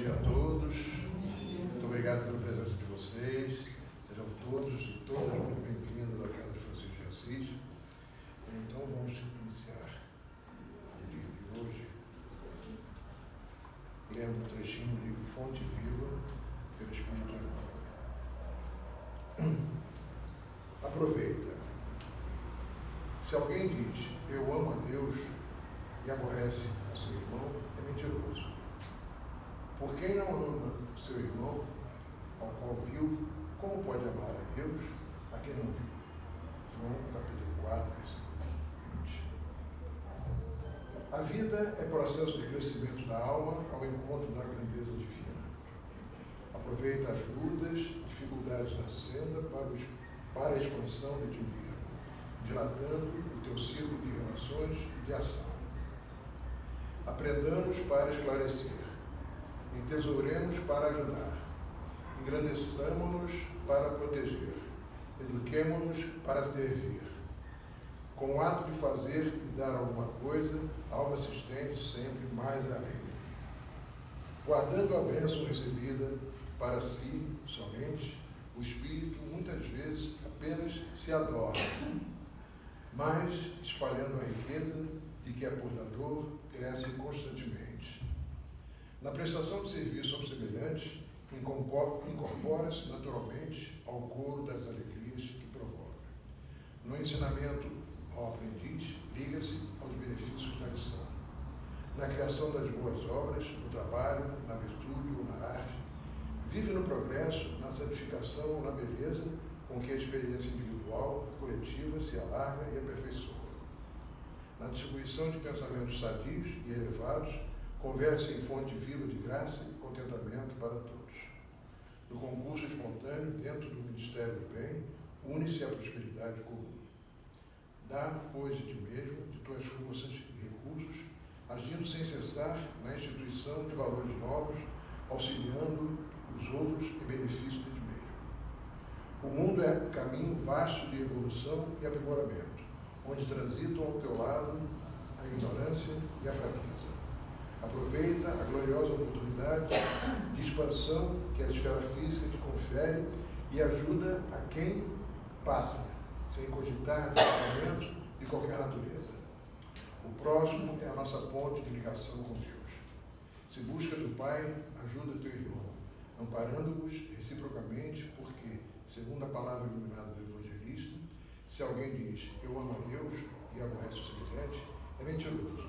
dia a todos. Muito obrigado pela presença de vocês. Sejam todos e todas muito bem-vindos à Casa de Francisco de Assis. Então, vamos iniciar o dia de hoje lendo um trechinho do livro Fonte Viva, pelo Espírito Emmanuel. Aproveita. Se alguém diz, eu amo a Deus, e aborrece a seu irmão, é mentiroso. Por quem não ama seu irmão, ao qual viu, como pode amar a Deus, a quem não viu? João capítulo 4, versículo 20. A vida é processo de crescimento da alma ao encontro da grandeza divina. Aproveita as lutas, dificuldades da senda para a expansão de ti mesmo, dilatando o teu círculo de relações e de ação. Aprendamos para esclarecer, entesouremos para ajudar, engrandeçamos-nos para proteger, eduquemo-nos para servir. Com o ato de fazer e dar alguma coisa, a alma se estende sempre mais além. Guardando a bênção recebida para si somente, o espírito muitas vezes apenas se adorna, mas espalhando a riqueza de que é portador, cresce constantemente. Na prestação de serviço aos semelhantes, incorpora-se naturalmente ao coro das alegrias que provoca. No ensinamento ao aprendiz, liga-se aos benefícios da lição. Na criação das boas obras, no trabalho, na virtude ou na arte, vive no progresso, na santificação ou na beleza, com que a experiência individual e coletiva se alarga e aperfeiçoa. Na distribuição de pensamentos sadios e elevados, converte-se em fonte viva de graça e contentamento para todos. No concurso espontâneo, dentro do ministério do bem, une-se a prosperidade comum. Dá, pois, de ti mesmo, de tuas forças e recursos, agindo sem cessar na instituição de valores novos, auxiliando os outros em benefício de ti mesmo. O mundo é um caminho vasto de evolução e aprimoramento, onde transitam ao teu lado a ignorância e a fraqueza. Aproveita a gloriosa oportunidade de expansão que a esfera física te confere e ajuda a quem passa, sem cogitar desligamento de qualquer natureza. O próximo é a nossa ponte de ligação com Deus. Se buscas do Pai, ajuda teu irmão, amparando-os reciprocamente, porque, segundo a palavra iluminada do evangelista, se alguém diz, eu amo a Deus e aborrece o semelhante, é mentiroso,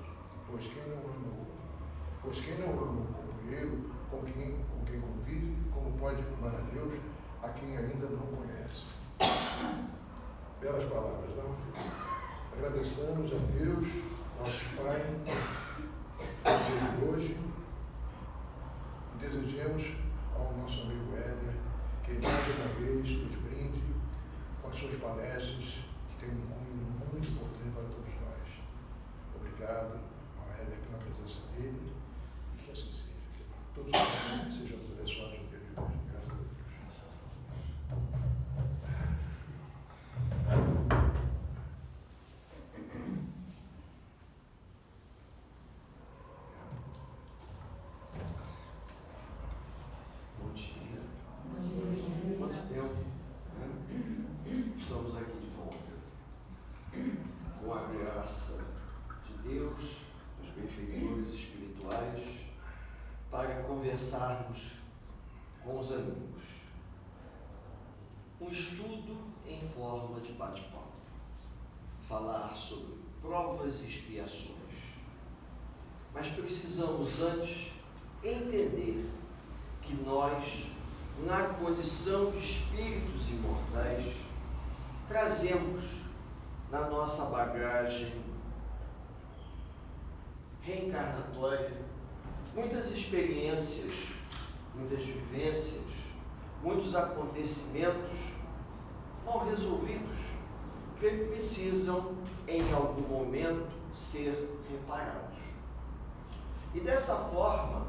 pois quem não ama o companheiro com quem convive, como pode amar a Deus, a quem ainda não conhece? Belas palavras, não? Agradeçamos a Deus, nosso Pai, por hoje, e desejemos ao nosso amigo Éder que ele mais uma vez nos brinde com as suas palestras, que tem um cunho muito importante para todos nós. Obrigado ao Éder pela presença dele, e que assim seja. Que todos nós sejamos abençoados no dia de hoje. Graças a Deus. Bom dia. Quanto tempo, né? Estamos aqui de volta. Com a graça de Deus, dos benfeitores espirituais, para conversarmos com os amigos. Um estudo em forma de bate-papo. Falar sobre provas e expiações. Mas precisamos antes entender que nós, na condição de espíritos imortais, trazemos na nossa bagagem reencarnatória muitas experiências, muitas vivências, muitos acontecimentos mal resolvidos que precisam, em algum momento, ser reparados. E dessa forma,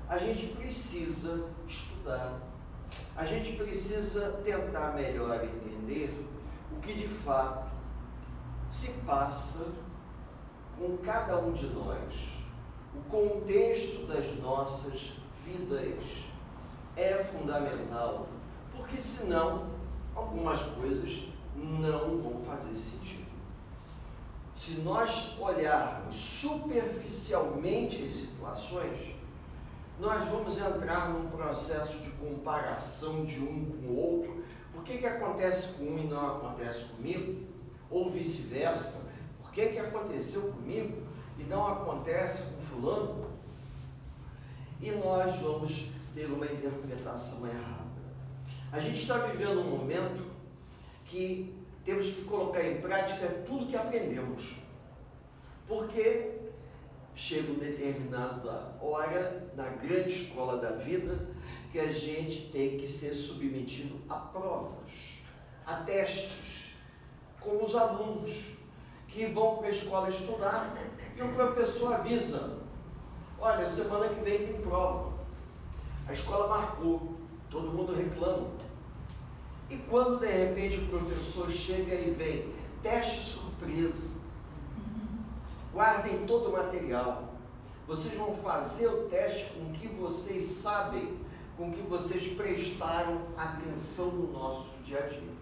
a gente precisa estudar, a gente precisa tentar melhor entender o que de fato se passa com cada um de nós, o contexto das nossas vidas é fundamental, porque senão algumas coisas não vão fazer sentido. Se nós olharmos superficialmente as situações, nós vamos entrar num processo de comparação de um com o outro. Por que acontece com um e não acontece comigo? Ou vice-versa. Por que aconteceu comigo e não acontece com fulano? E nós vamos ter uma interpretação errada. A gente está vivendo um momento que temos que colocar em prática tudo que aprendemos. Porque chega uma determinada hora, na grande escola da vida, que a gente tem que ser submetido a provas, a testes, como os alunos que vão para a escola estudar e o professor avisa: olha, semana que vem tem prova. A escola marcou, todo mundo reclama. E quando de repente o professor chega e vem, teste surpresa, guardem todo o material, vocês vão fazer o teste com que vocês sabem, com que vocês prestaram atenção no nosso dia a dia.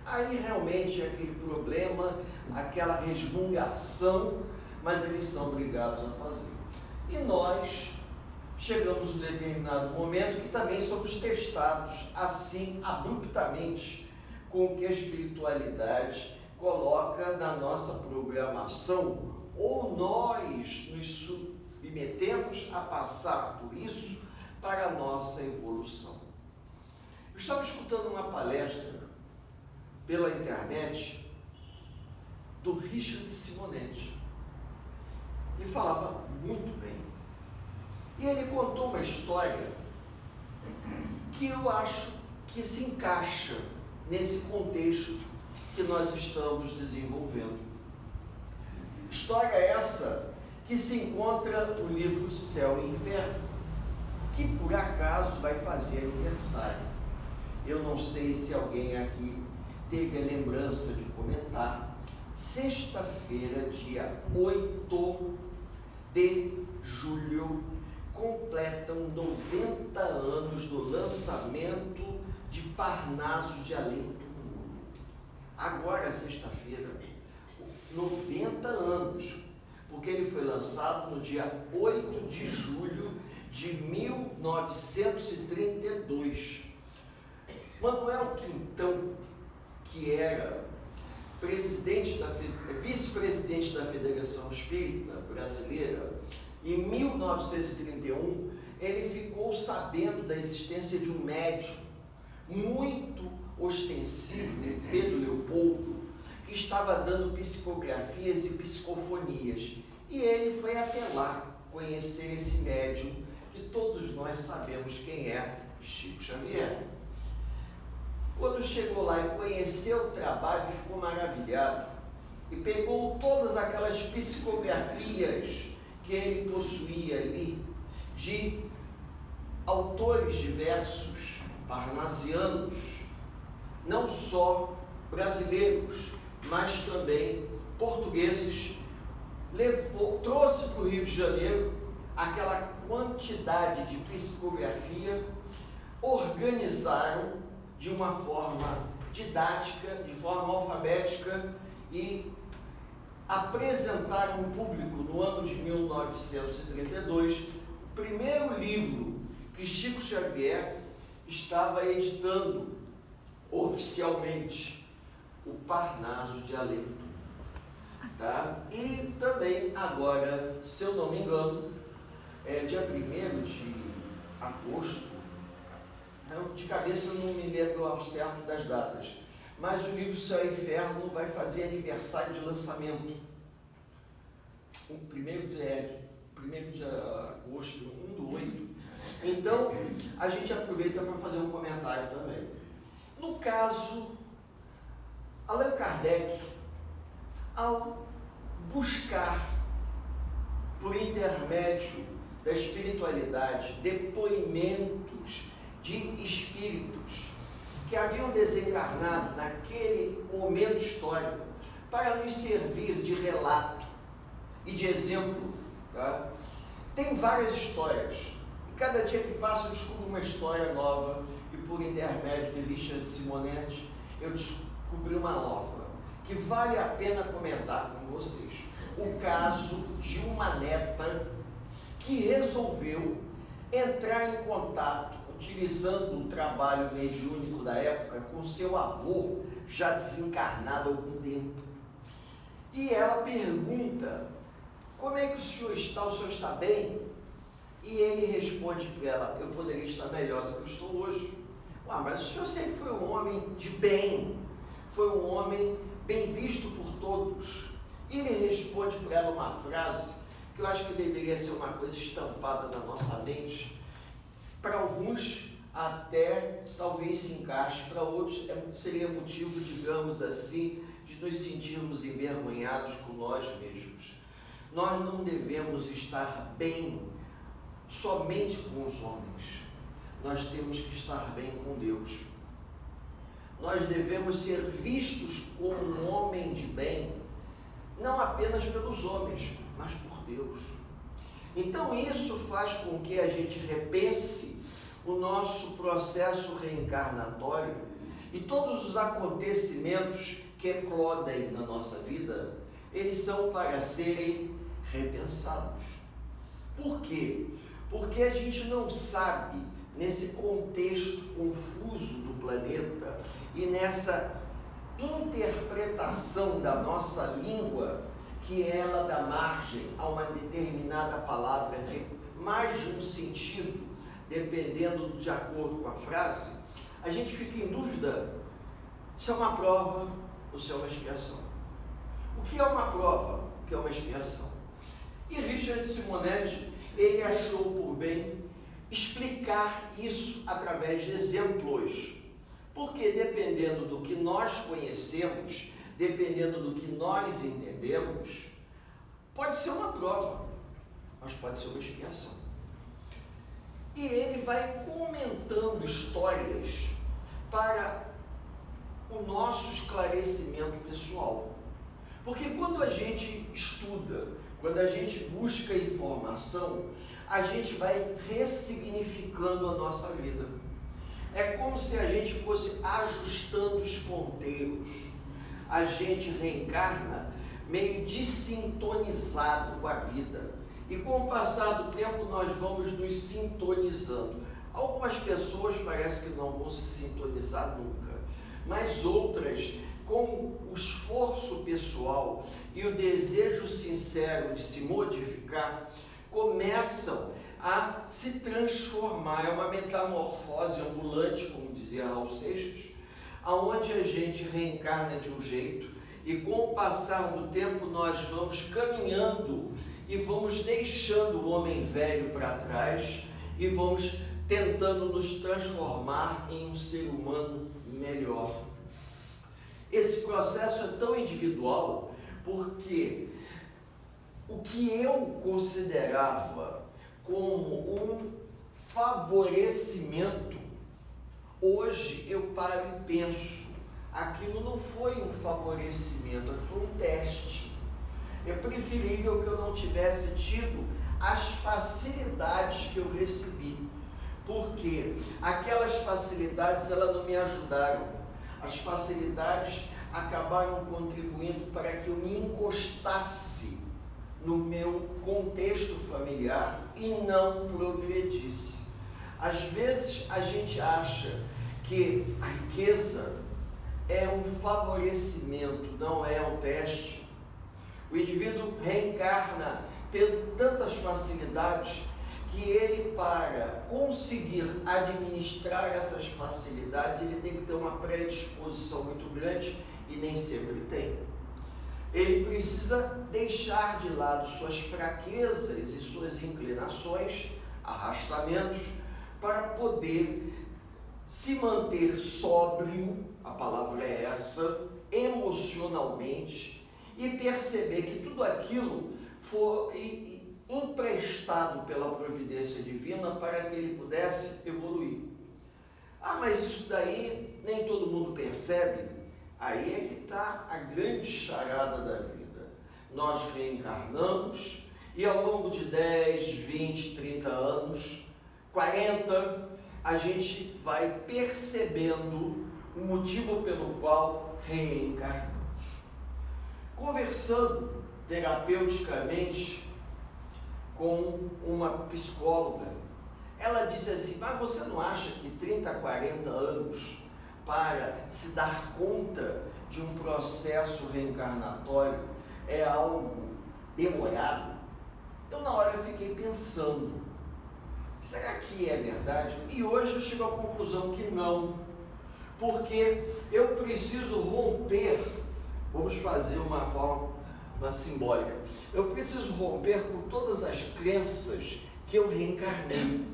Aí realmente é aquele problema, aquela resmungação, mas eles são obrigados a fazer. E nós chegamos num determinado momento que também somos testados assim abruptamente com o que a espiritualidade coloca na nossa programação, ou nós nos submetemos a passar por isso para a nossa evolução. Eu estava escutando uma palestra pela internet do Richard Simonetti. Ele falava muito bem. E ele contou uma história que eu acho que se encaixa nesse contexto que nós estamos desenvolvendo. História essa que se encontra no livro Céu e Inferno, que por acaso vai fazer aniversário. Eu não sei se alguém aqui teve a lembrança de comentar. Sexta-feira, dia 8 de julho, completam 90 anos do lançamento de Parnaso de Além do Mundo. Agora, sexta-feira, 90 anos, porque ele foi lançado no dia 8 de julho de 1932. Manuel Quintão, que era vice-presidente da Federação Espírita Brasileira, em 1931, ele ficou sabendo da existência de um médium muito ostensivo, Pedro Leopoldo, que estava dando psicografias e psicofonias. E ele foi até lá conhecer esse médium, que todos nós sabemos quem é, Chico Xavier. Quando chegou lá e conheceu o trabalho, ficou maravilhado e pegou todas aquelas psicografias que ele possuía ali, de autores diversos, parnasianos, não só brasileiros, mas também portugueses, trouxe para o Rio de Janeiro aquela quantidade de psicografia, organizaram de uma forma didática, de forma alfabética e apresentaram ao público no ano de 1932 o primeiro livro que Chico Xavier estava editando oficialmente, o Parnaso de Além. Tá? E também agora, se eu não me engano, dia 1º de agosto, de cabeça eu não me lembro ao certo das datas, mas o livro Céu e Inferno vai fazer aniversário de lançamento. O 1º de agosto, 1/8. Então, a gente aproveita para fazer um comentário também. No caso, Allan Kardec, ao buscar, por intermédio da espiritualidade, depoimentos de espíritos que haviam desencarnado naquele momento histórico para nos servir de relato e de exemplo, tá? Tem várias histórias. cada dia que passa eu descubro uma história nova e por intermédio de Richard Simonetti eu descobri uma nova que vale a pena comentar com vocês. O caso de uma neta que resolveu entrar em contato, utilizando o trabalho mediúnico da época, com seu avô, já desencarnado há algum tempo. E ela pergunta: como é que o senhor está bem? E ele responde para ela: eu poderia estar melhor do que eu estou hoje. Mas o senhor sempre foi um homem de bem, foi um homem bem visto por todos. E ele responde para ela uma frase que eu acho que deveria ser uma coisa estampada na nossa mente. Para alguns até talvez se encaixe, para outros seria motivo, digamos assim, de nos sentirmos envergonhados com nós mesmos. Nós não devemos estar bem somente com os homens, nós temos que estar bem com Deus. Nós devemos ser vistos como um homem de bem, não apenas pelos homens, mas por Deus. Então isso faz com que a gente repense o nosso processo reencarnatório e todos os acontecimentos que eclodem na nossa vida, eles são para serem repensados. Por quê? Porque a gente não sabe, nesse contexto confuso do planeta e nessa interpretação da nossa língua, que ela dá margem a uma determinada palavra de mais de um sentido, dependendo de acordo com a frase, a gente fica em dúvida se é uma prova ou se é uma expiação. O que é uma prova? O que é uma expiação? E Richard Simonetti, ele achou por bem explicar isso através de exemplos, porque dependendo do que nós conhecemos, dependendo do que nós entendemos, pode ser uma prova, mas pode ser uma expiação. E ele vai comentando histórias para o nosso esclarecimento pessoal. Porque quando a gente estuda, quando a gente busca informação, a gente vai ressignificando a nossa vida. É como se a gente fosse ajustando os ponteiros. A gente reencarna meio desintonizado com a vida. E com o passar do tempo nós vamos nos sintonizando. Algumas pessoas parece que não vão se sintonizar nunca, mas outras, com o esforço pessoal e o desejo sincero de se modificar, começam a se transformar. É uma metamorfose ambulante, como dizia Raul Seixas, aonde a gente reencarna de um jeito e com o passar do tempo nós vamos caminhando e vamos deixando o homem velho para trás e vamos tentando nos transformar em um ser humano melhor. Esse processo é tão individual porque o que eu considerava como um favorecimento, hoje eu paro e penso, aquilo não foi um favorecimento, foi um teste. É preferível que eu não tivesse tido as facilidades que eu recebi, porque aquelas facilidades elas não me ajudaram. As facilidades acabaram contribuindo para que eu me encostasse no meu contexto familiar e não progredisse. Às vezes a gente acha que a riqueza é um favorecimento, não é um teste. O indivíduo reencarna tendo tantas facilidades que ele, para conseguir administrar essas facilidades, ele tem que ter uma predisposição muito grande e nem sempre tem. Ele precisa deixar de lado suas fraquezas e suas inclinações, arrastamentos, para poder se manter sóbrio, a palavra é essa, emocionalmente, e perceber que tudo aquilo foi emprestado pela providência divina para que ele pudesse evoluir. Mas isso daí nem todo mundo percebe. Aí é que está a grande charada da vida. Nós reencarnamos e ao longo de 10, 20, 30 anos 40, a gente vai percebendo o motivo pelo qual reencarnamos. Conversando terapeuticamente com uma psicóloga, ela disse assim: mas você não acha que 30, 40 anos para se dar conta de um processo reencarnatório é algo demorado? Eu na hora fiquei pensando, será que é verdade? E hoje eu chego à conclusão que não, porque eu preciso romper, vamos fazer uma forma simbólica, eu preciso romper com todas as crenças que eu reencarnei,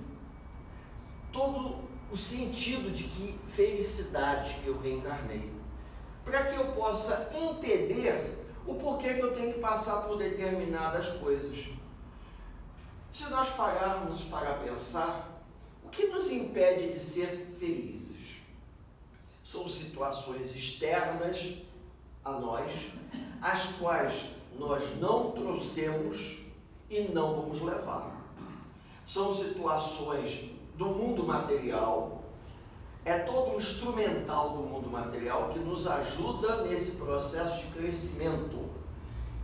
todo o sentido de que felicidade que eu reencarnei, para que eu possa entender o porquê que eu tenho que passar por determinadas coisas. Se nós pararmos para pensar, o que nos impede de ser felizes? São situações externas a nós, as quais nós não trouxemos e não vamos levar. São situações do mundo material, é todo um instrumental do mundo material que nos ajuda nesse processo de crescimento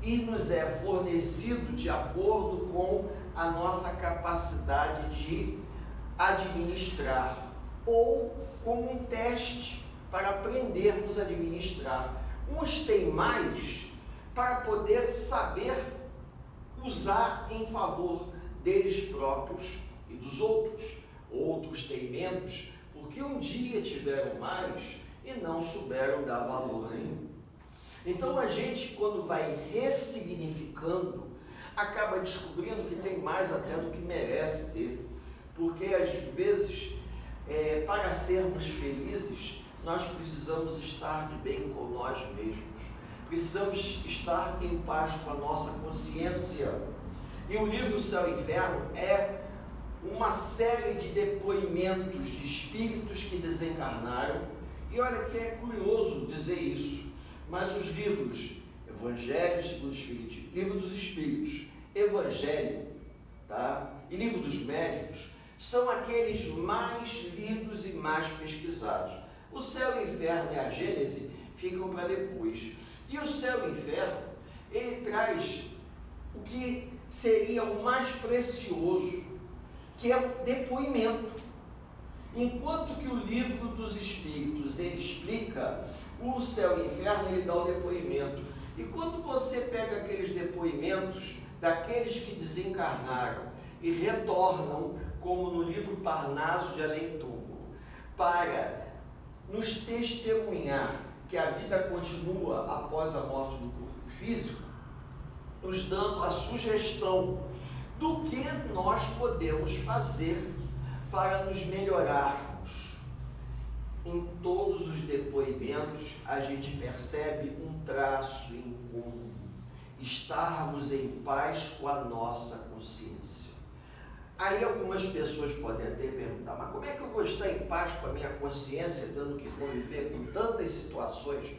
e nos é fornecido de acordo com a nossa capacidade de administrar ou como um teste para aprendermos a administrar. Uns têm mais para poder saber usar em favor deles próprios e dos outros. Outros têm menos porque um dia tiveram mais e não souberam dar valor nenhum. Então a gente, quando vai ressignificando, acaba descobrindo que tem mais até do que merece ter, porque às vezes, para sermos felizes, nós precisamos estar de bem com nós mesmos, precisamos estar em paz com a nossa consciência. E o livro Céu e Inferno é uma série de depoimentos de espíritos que desencarnaram, e olha que é curioso dizer isso, mas os livros Evangelho segundo o Espiritismo, Livro dos Espíritos, Evangelho, tá? E Livro dos Médicos são aqueles mais lidos e mais pesquisados. O Céu e o Inferno e a Gênese ficam para depois. E o Céu e o Inferno, ele traz o que seria o mais precioso, que é o depoimento. Enquanto que o Livro dos Espíritos, ele explica o Céu e o Inferno, ele dá o depoimento. E quando você pega aqueles depoimentos daqueles que desencarnaram e retornam, como no livro Parnaso de Além Túmulo, para nos testemunhar que a vida continua após a morte do corpo físico, nos dando a sugestão do que nós podemos fazer para nos melhorarmos. Em todos os depoimentos a gente percebe um traço em comum: estarmos em paz com a nossa consciência. Aí algumas pessoas podem até perguntar: mas como é que eu vou estar em paz com a minha consciência, tendo que conviver com tantas situações?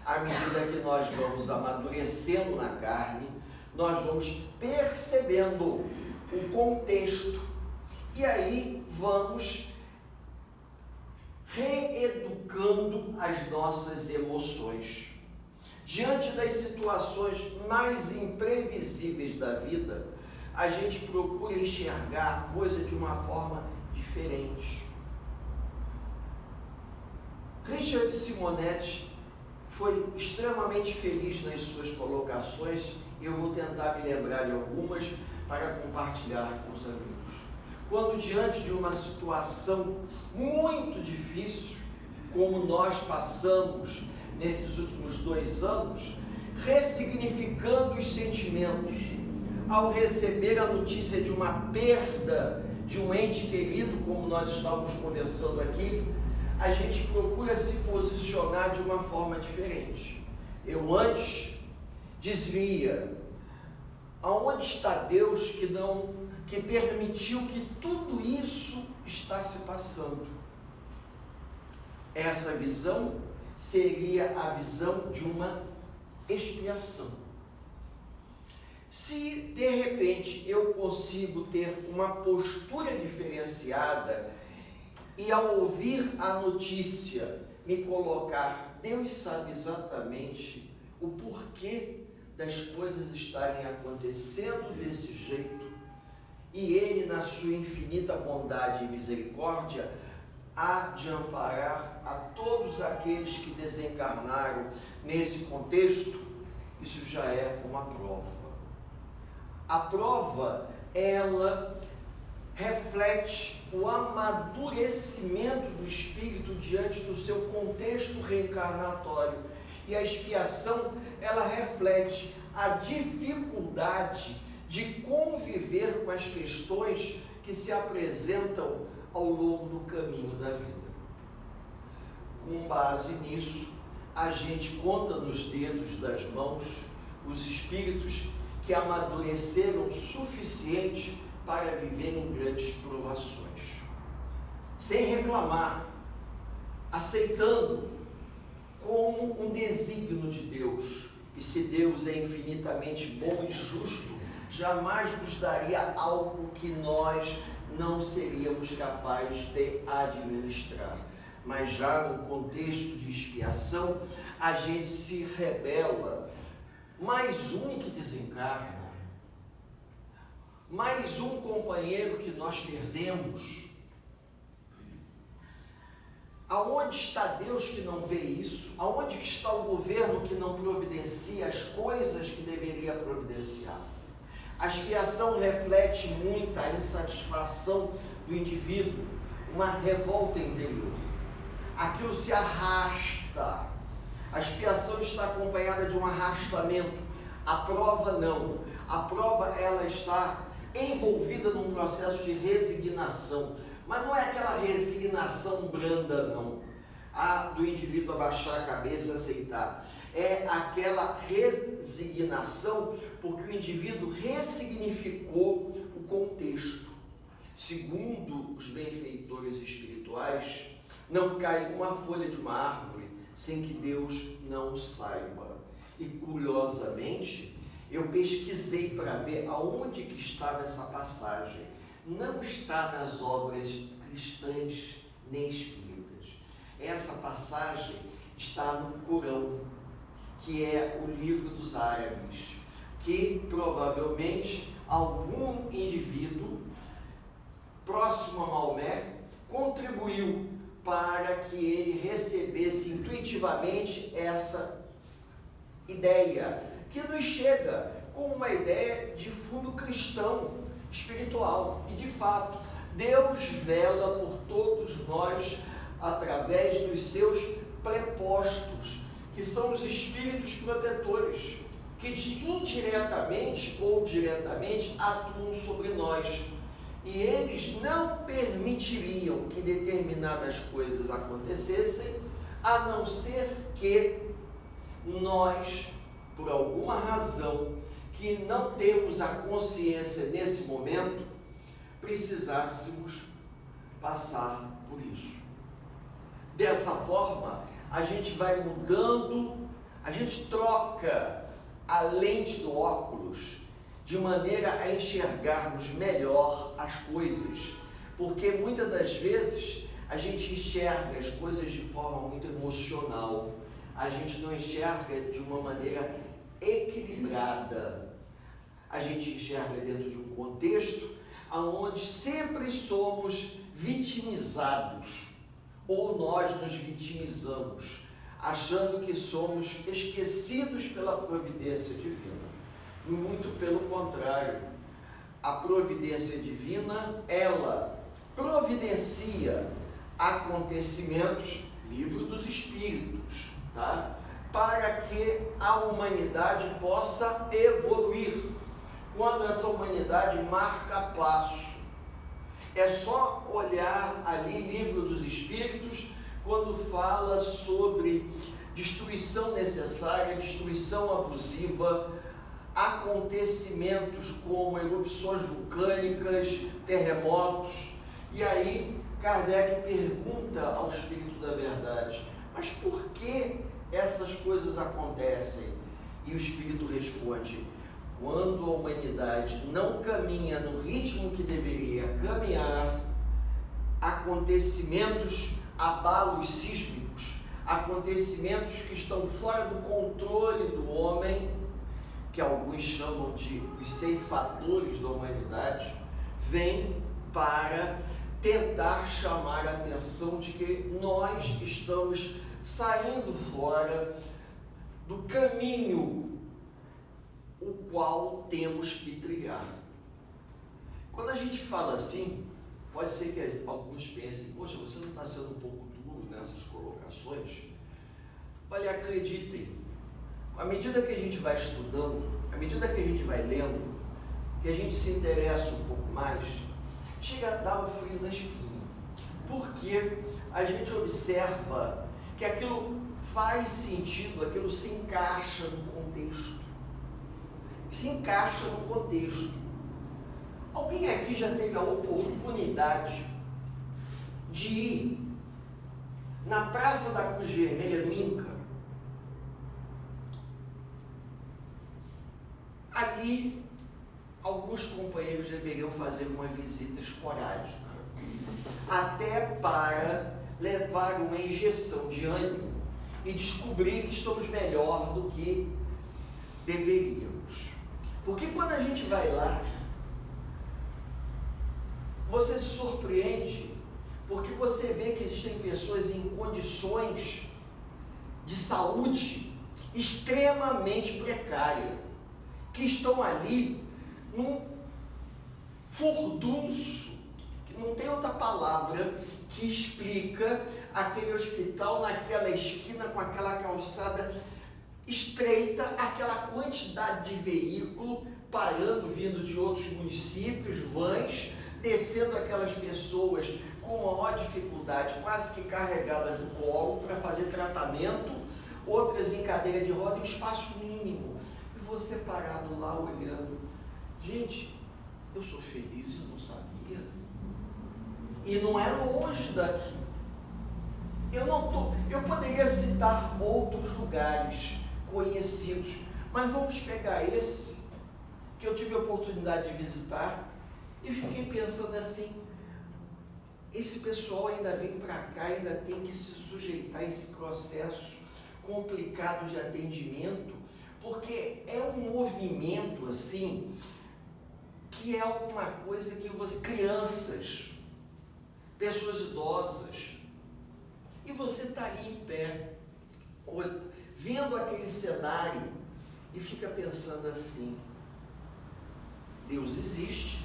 À medida que nós vamos amadurecendo na carne, nós vamos percebendo o contexto e aí vamos reeducando as nossas emoções. Diante das situações mais imprevisíveis da vida, a gente procura enxergar a coisa de uma forma diferente. Richard Simonetti foi extremamente feliz nas suas colocações e eu vou tentar me lembrar de algumas para compartilhar com os amigos. Quando diante de uma situação muito difícil, como nós passamos nesses últimos 2 anos, ressignificando os sentimentos, ao receber a notícia de uma perda de um ente querido, como nós estávamos conversando aqui, a gente procura se posicionar de uma forma diferente. Eu antes dizia: aonde está Deus que permitiu que tudo isso está se passando? Essa visão seria a visão de uma expiação. Se de repente eu consigo ter uma postura diferenciada e ao ouvir a notícia me colocar, Deus sabe exatamente o porquê das coisas estarem acontecendo desse jeito, e Ele, na sua infinita bondade e misericórdia, há de amparar a todos aqueles que desencarnaram nesse contexto. Isso já é uma prova. A prova, ela reflete o amadurecimento do espírito diante do seu contexto reencarnatório. E a expiação, ela reflete a dificuldade de conviver com as questões que se apresentam ao longo do caminho da vida. Com base nisso, a gente conta nos dedos das mãos os espíritos que amadureceram o suficiente para viver em grandes provações, sem reclamar, aceitando como um desígnio de Deus. E se Deus é infinitamente bom e justo, jamais nos daria algo que nós não seríamos capazes de administrar. Mas já no contexto de expiação, a gente se rebela. Mais um que desencarna, mais um companheiro que nós perdemos. Aonde está Deus que não vê isso? Aonde está o governo que não providencia as coisas que deveria providenciar? A expiação reflete muita insatisfação do indivíduo, uma revolta interior. Aquilo se arrasta. A expiação está acompanhada de um arrastamento. A prova não. A prova, ela está envolvida num processo de resignação. Mas não é aquela resignação branda, não. Do indivíduo abaixar a cabeça e aceitar. É aquela resignação porque o indivíduo ressignificou o contexto. Segundo os benfeitores espirituais, não cai uma folha de uma árvore sem que Deus não saiba. E curiosamente, eu pesquisei para ver aonde que estava essa passagem. Não está nas obras cristãs nem espíritas. Essa passagem está no Corão, que é o livro dos árabes, que provavelmente algum indivíduo próximo a Maomé contribuiu para que ele recebesse intuitivamente essa ideia, que nos chega como uma ideia de fundo cristão, espiritual. E de fato, Deus vela por todos nós através dos seus prepostos, que são os espíritos protetores, que indiretamente ou diretamente atuam sobre nós. E eles não permitiriam que determinadas coisas acontecessem, a não ser que nós, por alguma razão que não temos a consciência nesse momento, precisássemos passar por isso. Dessa forma, a gente vai mudando, a gente troca a lente do óculos de maneira a enxergarmos melhor as coisas, porque muitas das vezes a gente enxerga as coisas de forma muito emocional, a gente não enxerga de uma maneira equilibrada, a gente enxerga dentro de um contexto onde sempre somos vitimizados, ou nós nos vitimizamos, achando que somos esquecidos pela providência divina. Muito pelo contrário, a providência divina, ela providencia acontecimentos, livro dos espíritos, tá? Para que a humanidade possa evoluir. Quando essa humanidade marca passo, é só olhar ali livro dos espíritos, quando fala sobre destruição necessária, destruição abusiva, acontecimentos como erupções vulcânicas, terremotos. E aí Kardec pergunta ao Espírito da Verdade: mas por que essas coisas acontecem? E o Espírito responde: quando a humanidade não caminha no ritmo que deveria caminhar, acontecimentos, abalos sísmicos, acontecimentos que estão fora do controle do homem, que alguns chamam de os ceifadores da humanidade, vêm para tentar chamar a atenção de que nós estamos saindo fora do caminho o qual temos que trilhar. Quando a gente fala assim, pode ser que alguns pensem, poxa, você não está sendo um pouco duro nessas colocações? Olha, acreditem, à medida que a gente vai estudando, à medida que a gente vai lendo, que a gente se interessa um pouco mais, chega a dar um frio na espinha, porque a gente observa que aquilo faz sentido, aquilo se encaixa no contexto. Se encaixa no contexto. Alguém aqui já teve a oportunidade de ir na Praça da Cruz Vermelha no Inca? Ali, alguns companheiros deveriam fazer uma visita esporádica, até para levar uma injeção de ânimo e descobrir que estamos melhor do que deveríamos. Porque quando a gente vai lá, você se surpreende, porque você vê que existem pessoas em condições de saúde extremamente precárias, que estão ali num furdunço, que não tem outra palavra que explica aquele hospital naquela esquina com aquela calçada estreita, aquela quantidade de veículo parando, vindo de outros municípios, vans, descendo aquelas pessoas com maior dificuldade, quase que carregadas no colo para fazer tratamento, outras em cadeira de roda, em espaço mínimo. E você parado lá olhando, gente, eu sou feliz, eu não sabia. E não é longe daqui. Eu poderia citar outros lugares conhecidos, mas vamos pegar esse que eu tive a oportunidade de visitar e fiquei pensando assim, esse pessoal ainda vem para cá, ainda tem que se sujeitar a esse processo complicado de atendimento, porque é um movimento assim, que é alguma coisa que crianças, pessoas idosas, e você está ali em pé, vendo aquele cenário e fica pensando assim, Deus existe,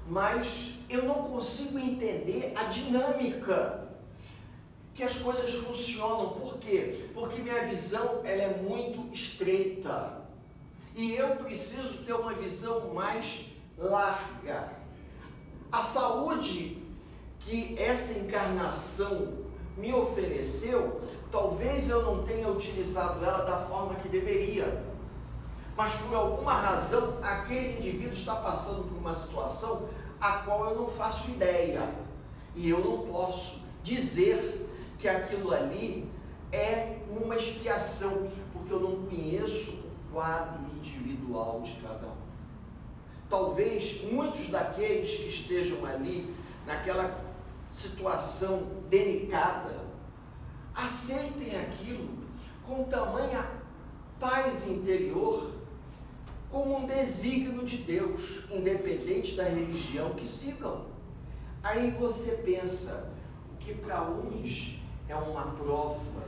mas eu não consigo entender a dinâmica que as coisas funcionam. Por quê? Porque minha visão ela é muito estreita e eu preciso ter uma visão mais larga. A saúde que essa encarnação me ofereceu, talvez eu não tenha utilizado ela da forma que deveria, mas por alguma razão aquele indivíduo está passando por uma situação a qual eu não faço ideia, e eu não posso dizer que aquilo ali é uma expiação, porque eu não conheço o quadro individual de cada um. Talvez muitos daqueles que estejam ali naquela situação delicada aceitem aquilo com tamanha paz interior, como um desígnio de Deus, independente da religião que sigam. Aí você pensa que para uns é uma prova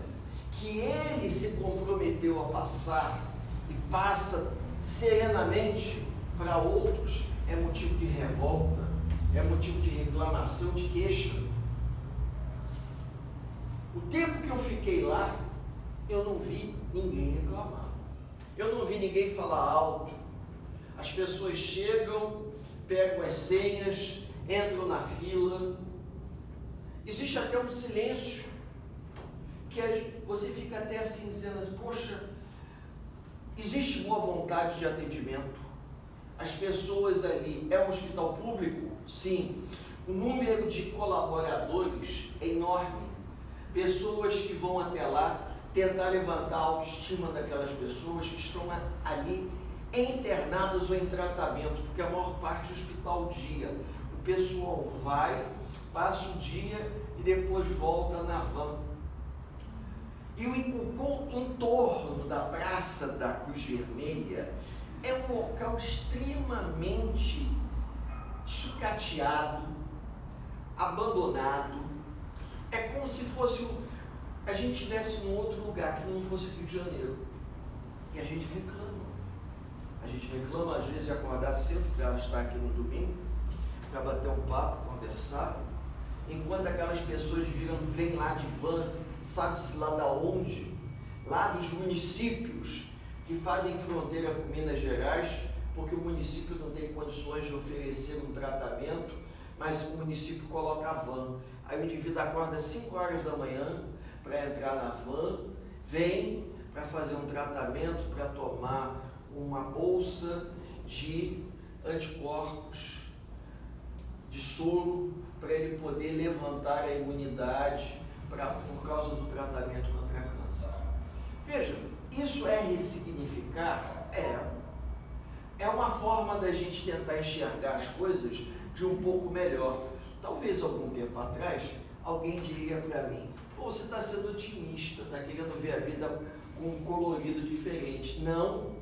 que ele se comprometeu a passar e passa serenamente, para outros é motivo de revolta, é motivo de reclamação, de queixa. O tempo que eu fiquei lá, eu não vi ninguém reclamar. Eu não vi ninguém falar alto. As pessoas chegam, pegam as senhas, entram na fila. Existe até um silêncio, que você fica até assim dizendo, poxa, existe boa vontade de atendimento. As pessoas ali, é um hospital público? Sim. O número de colaboradores é enorme. Pessoas que vão até lá tentar levantar a autoestima daquelas pessoas que estão ali internadas ou em tratamento, porque a maior parte é hospital dia. O pessoal vai, passa o dia e depois volta na van. E o entorno da Praça da Cruz Vermelha é um local extremamente sucateado, abandonado. É como se fosse a gente estivesse em outro lugar que não fosse Rio de Janeiro. E a gente reclama. A gente reclama às vezes de acordar cedo para estar aqui no domingo, para bater um papo, conversar, enquanto aquelas pessoas vêm lá de van, sabe-se lá da onde, lá dos municípios que fazem fronteira com Minas Gerais, porque o município não tem condições de oferecer um tratamento, mas o município coloca a van. Aí o indivíduo acorda às 5 horas da manhã para entrar na van, vem para fazer um tratamento, para tomar uma bolsa de anticorpos, de soro, para ele poder levantar a imunidade por causa do tratamento contra câncer. Veja, isso é ressignificar? É uma forma da gente tentar enxergar as coisas de um pouco melhor. Talvez algum tempo atrás, alguém diria para mim, pô, você está sendo otimista, está querendo ver a vida com um colorido diferente. Não,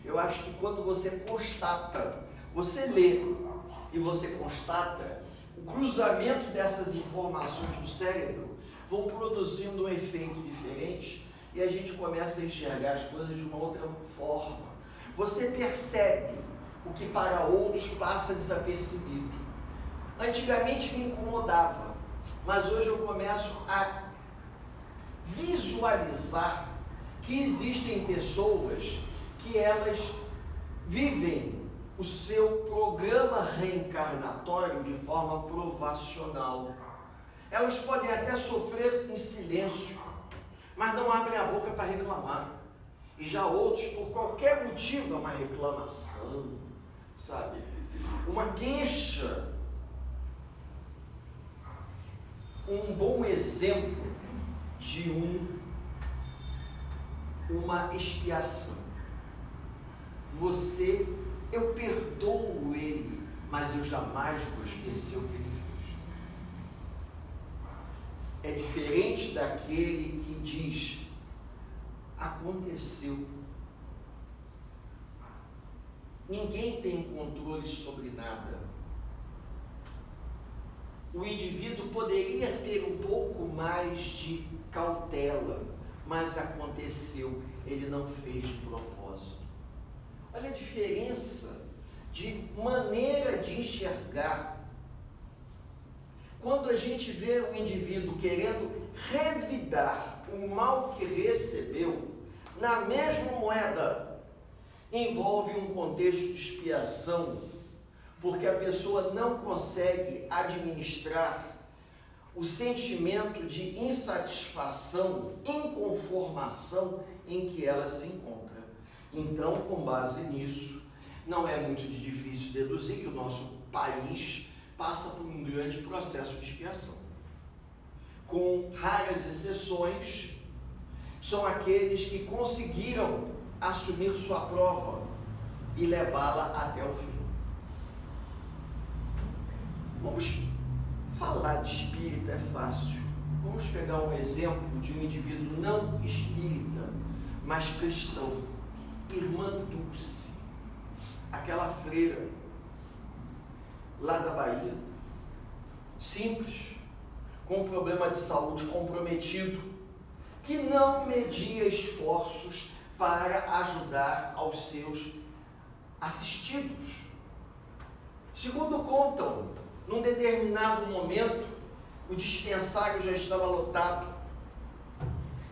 eu acho que quando você constata, você lê e você constata, o cruzamento dessas informações do cérebro vão produzindo um efeito diferente e a gente começa a enxergar as coisas de uma outra forma. Você percebe o que para outros passa desapercebido. Antigamente me incomodava, mas hoje eu começo a visualizar que existem pessoas que elas vivem o seu programa reencarnatório de forma provacional. Elas podem até sofrer em silêncio, mas não abrem a boca para reclamar. E já outros, por qualquer motivo, é uma reclamação, sabe? Uma queixa. Um bom exemplo de uma expiação. Eu perdoo ele, mas eu jamais vou esquecer o que ele fez. É diferente daquele que diz, aconteceu. Ninguém tem controle sobre nada. O indivíduo poderia ter um pouco mais de cautela, mas aconteceu, ele não fez de propósito. Olha a diferença de maneira de enxergar. Quando a gente vê o indivíduo querendo revidar o mal que recebeu, na mesma moeda, envolve um contexto de expiação, porque a pessoa não consegue administrar o sentimento de insatisfação, inconformação em que ela se encontra. Então, com base nisso, não é muito difícil deduzir que o nosso país passa por um grande processo de expiação. Com raras exceções, são aqueles que conseguiram assumir sua prova e levá-la até o fim. Vamos falar de espírita, é fácil. Vamos pegar um exemplo de um indivíduo não espírita, mas cristão. Irmã Dulce, aquela freira lá da Bahia, simples, com um problema de saúde comprometido, que não media esforços para ajudar aos seus assistidos. Segundo contam, num determinado momento, o dispensário já estava lotado.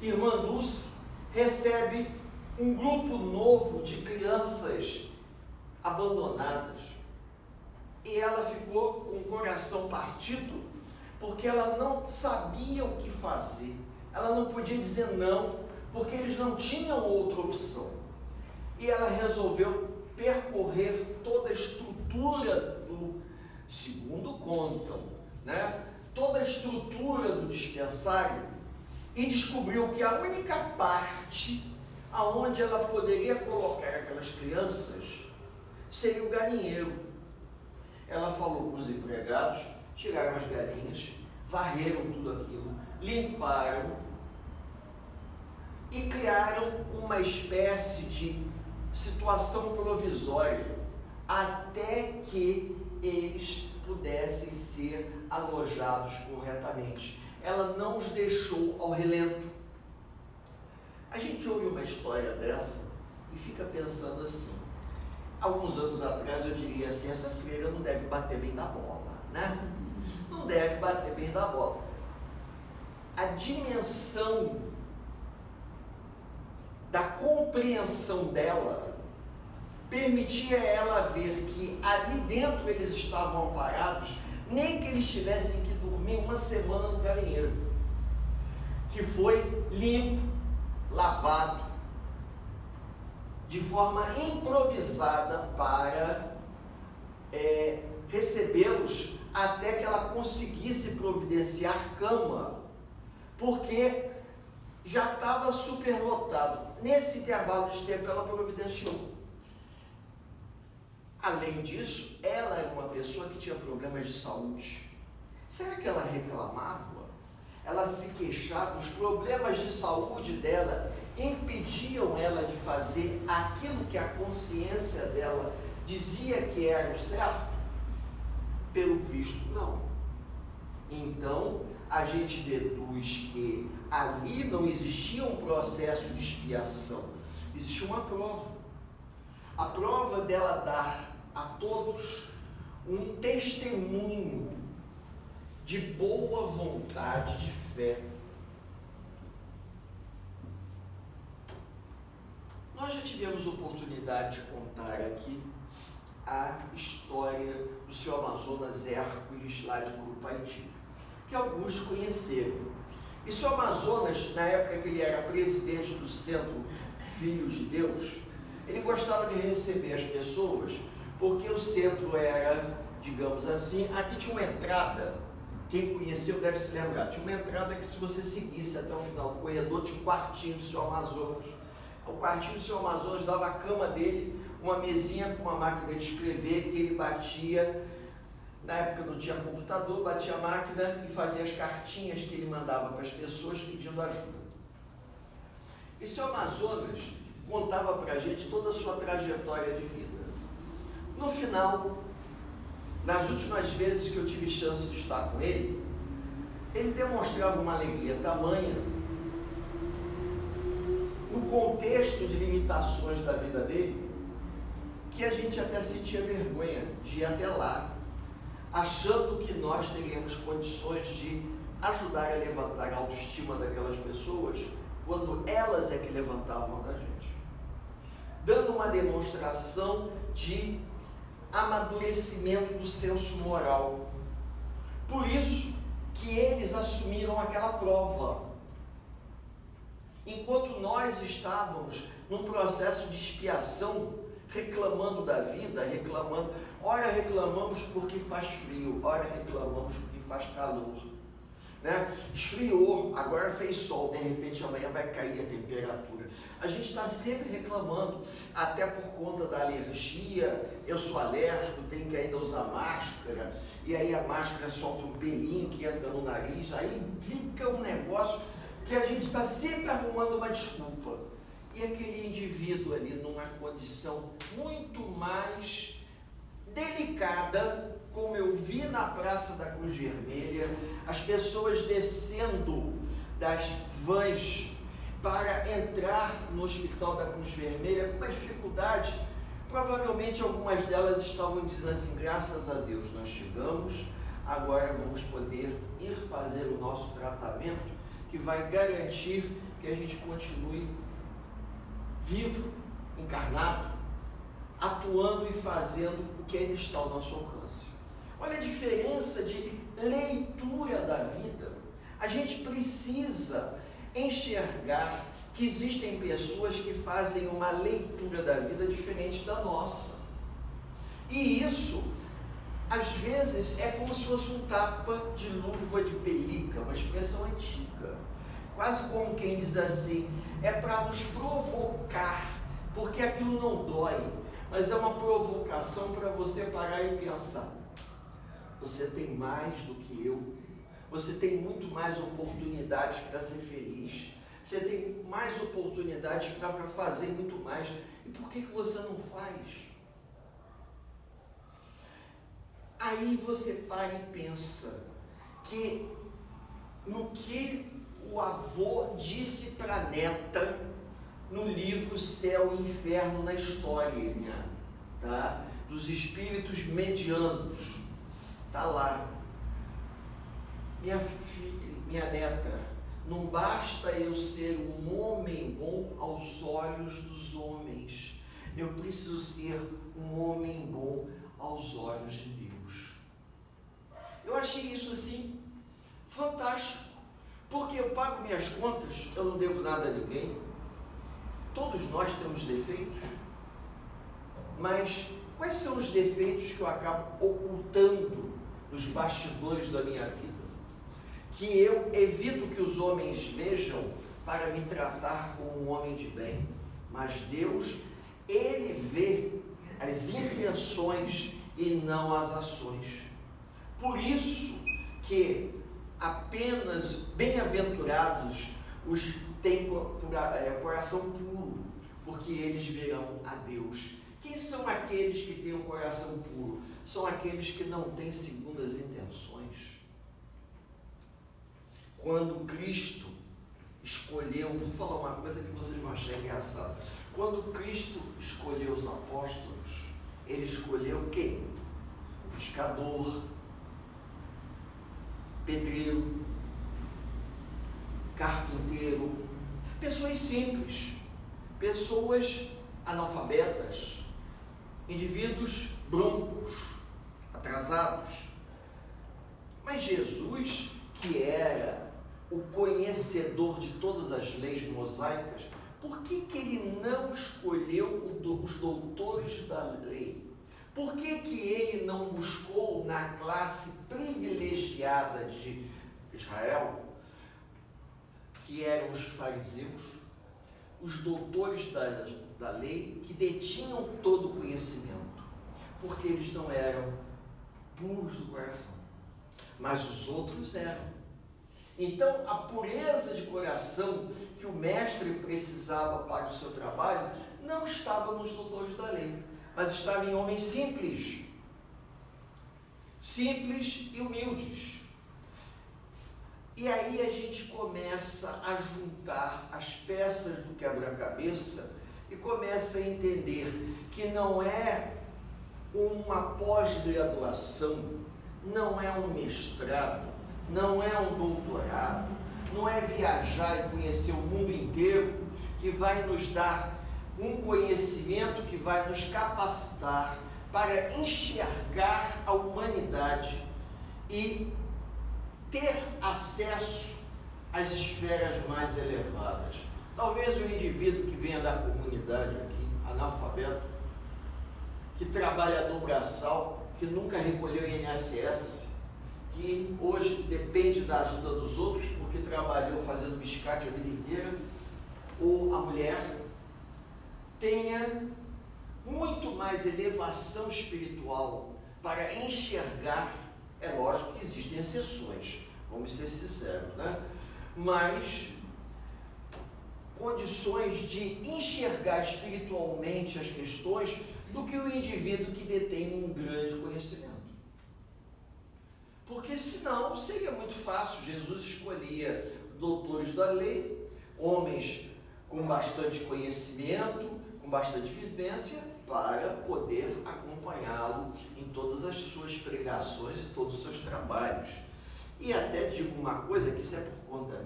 Irmã Dulce recebe um grupo novo de crianças abandonadas. E ela ficou com o coração partido, porque ela não sabia o que fazer. Ela não podia dizer não, porque eles não tinham outra opção. E ela resolveu percorrer toda a estrutura segundo contam, toda a estrutura do dispensário e descobriu que a única parte aonde ela poderia colocar aquelas crianças seria o galinheiro. Ela falou com os empregados, tiraram as galinhas, varreram tudo aquilo, limparam e criaram uma espécie de situação provisória até que eles pudessem ser alojados corretamente. Ela não os deixou ao relento. A gente ouve uma história dessa e fica pensando assim, alguns anos atrás eu diria assim, essa freira não deve bater bem na bola, né? Não deve bater bem na bola. A dimensão da compreensão dela permitia ela ver que ali dentro eles estavam amparados, nem que eles tivessem que dormir uma semana no galinheiro, que foi limpo, lavado, de forma improvisada para recebê-los até que ela conseguisse providenciar cama, porque já estava superlotado. Nesse intervalo de tempo ela providenciou. Além disso, ela era uma pessoa que tinha problemas de saúde. Será que ela reclamava? Ela se queixava? Os problemas de saúde dela impediam ela de fazer aquilo que a consciência dela dizia que era o certo? Pelo visto, não. Então, a gente deduz que ali não existia um processo de expiação, existia uma prova. A prova dela dar a todos um testemunho de boa vontade, de fé. Nós já tivemos oportunidade de contar aqui a história do seu Amazonas Hércules, lá de Curupaiti, que alguns conheceram. E seu Amazonas, na época que ele era presidente do Centro Filhos de Deus, ele gostava de receber as pessoas, porque o centro era, digamos assim, aqui tinha uma entrada, quem conheceu deve se lembrar, tinha uma entrada que se você seguisse até o final do corredor, tinha um quartinho do seu Amazonas. O quartinho do seu Amazonas dava a cama dele, uma mesinha com uma máquina de escrever que ele batia. Na época não tinha computador, batia a máquina e fazia as cartinhas que ele mandava para as pessoas pedindo ajuda. E seu Amazonas contava para a gente toda a sua trajetória de vida. No final, nas últimas vezes que eu tive chance de estar com ele, ele demonstrava uma alegria tamanha, no contexto de limitações da vida dele, que a gente até sentia vergonha de ir até lá, achando que nós teríamos condições de ajudar a levantar a autoestima daquelas pessoas, quando elas é que levantavam da gente, dando uma demonstração de amadurecimento do senso moral. Por isso que eles assumiram aquela prova, enquanto nós estávamos num processo de expiação, reclamando da vida, ora reclamamos porque faz frio, ora reclamamos porque faz calor, né? Esfriou, agora fez sol, de repente amanhã vai cair a temperatura. A gente está sempre reclamando, até por conta da alergia. Eu sou alérgico, tenho que ainda usar máscara, e aí a máscara solta um pelinho que entra no nariz, aí fica um negócio que a gente está sempre arrumando uma desculpa. E aquele indivíduo ali numa condição muito mais delicada, como eu vi na Praça da Cruz Vermelha, as pessoas descendo das vans para entrar no Hospital da Cruz Vermelha com uma dificuldade. Provavelmente algumas delas estavam dizendo assim: graças a Deus nós chegamos, agora vamos poder ir fazer o nosso tratamento, que vai garantir que a gente continue vivo, encarnado, atuando e fazendo o que ainda está ao nosso alcance. Olha a diferença de leitura da vida. A gente precisa enxergar que existem pessoas que fazem uma leitura da vida diferente da nossa. E isso, às vezes, é como se fosse um tapa de luva de pelica, uma expressão antiga. quase como quem diz assim, é para nos provocar, porque aquilo não dói, mas é uma provocação para você parar e pensar. Você tem mais do que eu, você tem muito mais oportunidades para ser feliz, você tem mais oportunidades para fazer muito mais, e por que você não faz? Aí você para e pensa que no que o avô disse para a neta no livro Céu e Inferno na História, tá? Dos espíritos medianos, tá lá. Minha neta, não basta eu ser um homem bom aos olhos dos homens, eu preciso ser um homem bom aos olhos de Deus. Eu achei isso assim fantástico, porque eu pago minhas contas, eu não devo nada a ninguém, todos nós temos defeitos, mas quais são os defeitos que eu acabo ocultando nos bastidores da minha vida, que eu evito que os homens vejam para me tratar como um homem de bem? Mas Deus, Ele vê as intenções e não as ações. Por isso que apenas bem-aventurados os têm coração puro, porque eles verão a Deus. Quem são aqueles que têm o coração puro? São aqueles que não têm segundas intenções. Quando Cristo escolheu, vou falar uma coisa que vocês vão achar engraçada. Quando Cristo escolheu os apóstolos, Ele escolheu quem? O pescador, pedreiro, carpinteiro, pessoas simples, pessoas analfabetas, indivíduos broncos, atrasados. Mas Jesus, que era o conhecedor de todas as leis mosaicas, por que Ele não escolheu os doutores da lei? Por que Ele não buscou na classe privilegiada de Israel, que eram os fariseus, os doutores da lei, que detinham todo o conhecimento? Porque eles não eram puros do coração, mas os outros eram. Então, a pureza de coração que o mestre precisava para o seu trabalho não estava nos doutores da lei, mas estava em homens simples e humildes. E aí a gente começa a juntar as peças do quebra-cabeça e começa a entender que não é uma pós-graduação, não é um mestrado, não é um doutorado, não é viajar e conhecer o mundo inteiro que vai nos dar um conhecimento que vai nos capacitar para enxergar a humanidade e ter acesso às esferas mais elevadas. Talvez o indivíduo que venha da comunidade aqui, analfabeto, que trabalha no braçal, que nunca recolheu INSS, que hoje depende da ajuda dos outros porque trabalhou fazendo biscate a vida inteira, ou a mulher, tenha muito mais elevação espiritual para enxergar. É lógico que existem exceções, vamos ser sinceros, né? Mas condições de enxergar espiritualmente as questões do que o indivíduo que detém um grande conhecimento. Porque senão seria muito fácil. Jesus escolhia doutores da lei, homens com bastante conhecimento, com bastante vivência, para poder acompanhá-lo em todas as suas pregações e todos os seus trabalhos. E até digo uma coisa, que isso é por conta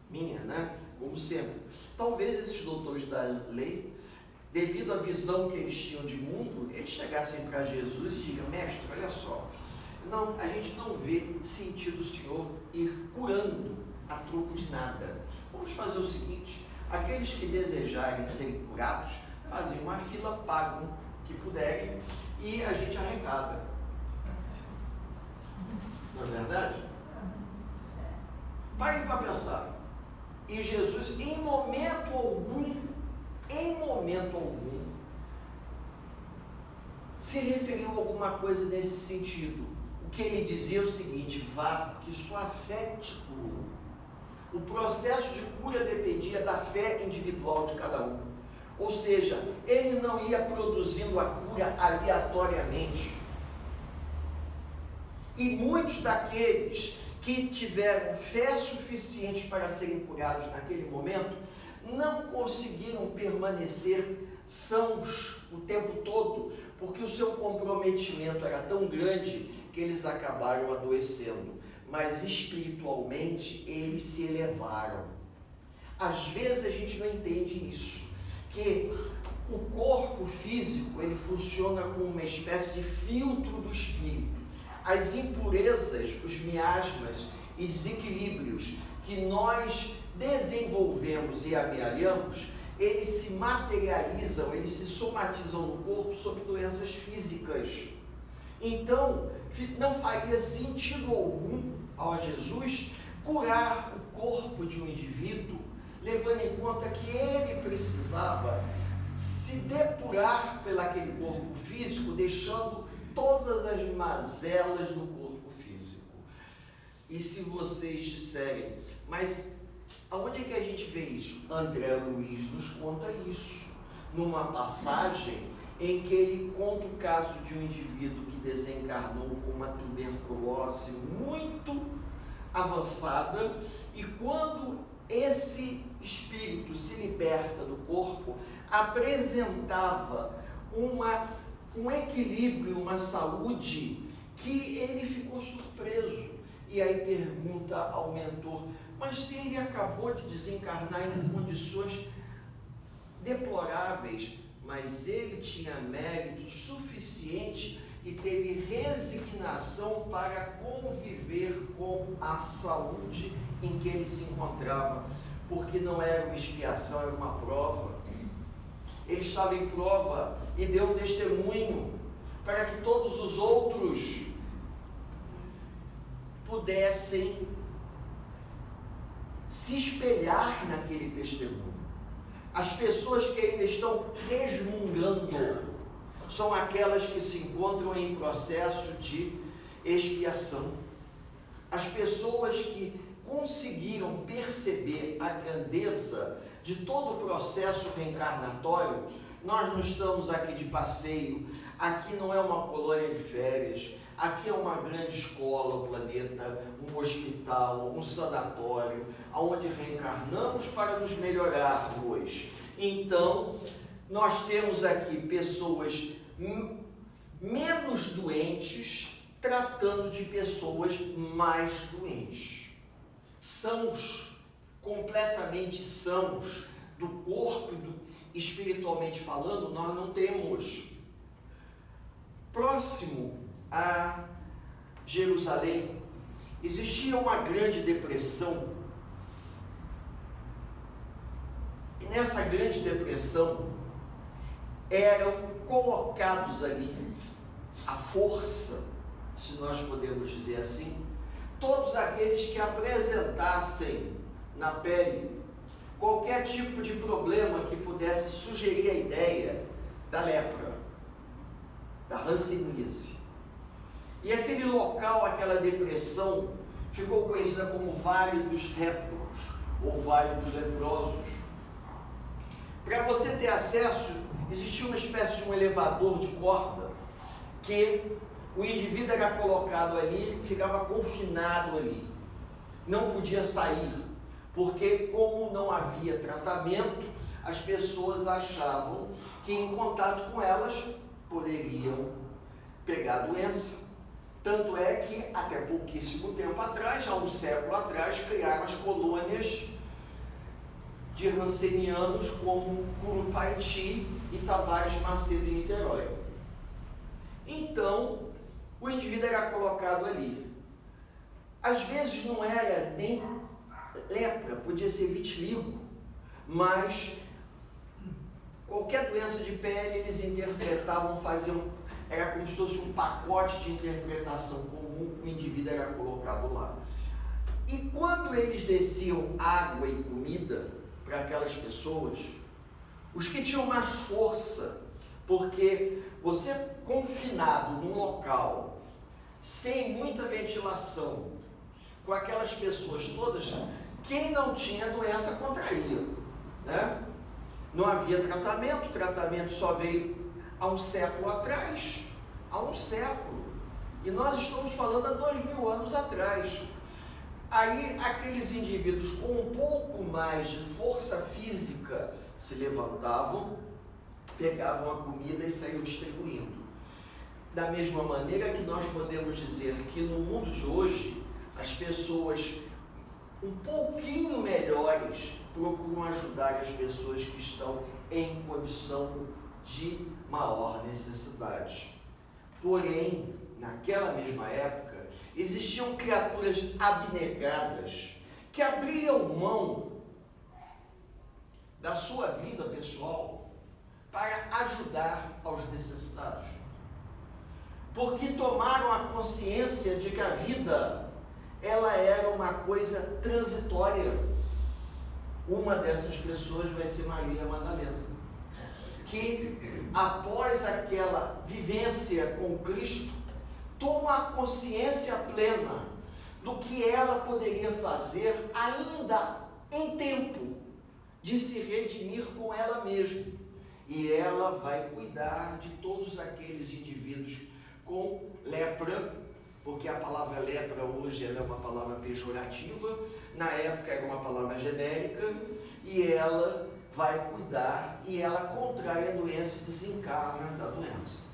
minha, né? Como sempre. Talvez esses doutores da lei, devido à visão que eles tinham de mundo, eles chegassem para Jesus e digam: mestre, olha só, não, a gente não vê sentido o senhor ir curando a troco de nada. Vamos fazer o seguinte: aqueles que desejarem serem curados, fazem uma fila, pagam o que puderem e a gente arrecada. Não é verdade? Parem para pensar. E Jesus, em momento algum, se referiu a alguma coisa nesse sentido. O que ele dizia é o seguinte: vá, porque sua fé te curou. O processo de cura dependia da fé individual de cada um. Ou seja, ele não ia produzindo a cura aleatoriamente. E muitos daqueles que tiveram fé suficiente para serem curados naquele momento, não conseguiram permanecer sãos o tempo todo, porque o seu comprometimento era tão grande que eles acabaram adoecendo. Mas espiritualmente eles se elevaram. Às vezes a gente não entende isso, que o corpo físico ele funciona como uma espécie de filtro do espírito. As impurezas, os miasmas e desequilíbrios que nós desenvolvemos e amealhamos, eles se materializam, eles se somatizam no corpo sob doenças físicas. Então, não faria sentido algum ao Jesus curar o corpo de um indivíduo, levando em conta que ele precisava se depurar pelaquele corpo físico, deixando todas as mazelas do corpo físico. E se vocês disserem, mas aonde é que a gente vê isso? André Luiz nos conta isso, numa passagem em que ele conta o caso de um indivíduo que desencarnou com uma tuberculose muito avançada, e quando esse espírito se liberta do corpo, apresentava um equilíbrio, uma saúde, que ele ficou surpreso. E aí pergunta ao mentor, mas se ele acabou de desencarnar em condições deploráveis, mas ele tinha mérito suficiente e teve resignação para conviver com a saúde em que ele se encontrava, porque não era uma expiação, era uma prova. Ele estava em prova e deu testemunho para que todos os outros pudessem se espelhar naquele testemunho. As pessoas que ainda estão resmungando são aquelas que se encontram em processo de expiação. As pessoas que conseguiram perceber a grandeza de todo o processo reencarnatório. Nós não estamos aqui de passeio, aqui não é uma colônia de férias, aqui é uma grande escola, o planeta, um hospital, um sanatório, onde reencarnamos para nos melhorarmos. Então, nós temos aqui pessoas menos doentes tratando de pessoas mais doentes. Sãos, completamente sãos, do corpo e espiritualmente falando, nós não temos. Próximo a Jerusalém, existia uma grande depressão. E nessa grande depressão, eram colocados ali à força, se nós podemos dizer assim, todos aqueles que apresentassem na pele qualquer tipo de problema que pudesse sugerir a ideia da lepra, da hanseníase. E aquele local, aquela depressão, ficou conhecida como Vale dos Lépricos, ou Vale dos Leprosos. Para você ter acesso, existia uma espécie de um elevador de corda, que o indivíduo era colocado ali, ficava confinado ali, não podia sair, porque como não havia tratamento, as pessoas achavam que em contato com elas poderiam pegar a doença. Tanto é que até pouquíssimo tempo atrás, há um século atrás, criaram as colônias de rancenianos como Curupaiti e Tavares Macedo em Niterói. Então, o indivíduo era colocado ali. Às vezes não era nem lepra, podia ser vitiligo, mas qualquer doença de pele eles interpretavam, faziam, era como se fosse um pacote de interpretação comum, o indivíduo era colocado lá. E quando eles desciam água e comida para aquelas pessoas, os que tinham mais força, porque você confinado num local, sem muita ventilação, com aquelas pessoas todas, quem não tinha doença contraía, né? Não havia tratamento, o tratamento só veio há um século atrás, há um século, e nós estamos falando há 2000 anos atrás. Aí aqueles indivíduos com um pouco mais de força física se levantavam, pegavam a comida e saíam distribuindo. Da mesma maneira que nós podemos dizer que no mundo de hoje, as pessoas um pouquinho melhores procuram ajudar as pessoas que estão em condição de maior necessidade. Porém, naquela mesma época, existiam criaturas abnegadas que abriam mão da sua vida pessoal para ajudar aos necessitados. Porque tomaram a consciência de que a vida, ela era uma coisa transitória. Uma dessas pessoas vai ser Maria Madalena, que após aquela vivência com Cristo, toma a consciência plena do que ela poderia fazer ainda em tempo de se redimir com ela mesma. E ela vai cuidar de todos aqueles indivíduos com lepra, porque a palavra lepra hoje ela é uma palavra pejorativa, na época era uma palavra genérica, e ela vai cuidar e ela contrai a doença e desencarna da doença.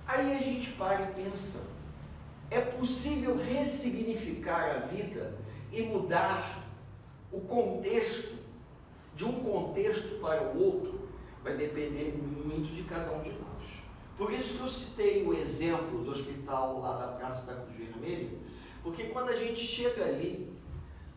Aí a gente para e pensa, é possível ressignificar a vida e mudar o contexto, de um contexto para o outro? Vai depender muito de cada um de nós. Por isso que eu citei o exemplo do hospital lá da Praça da Cruz Vermelha, porque quando a gente chega ali,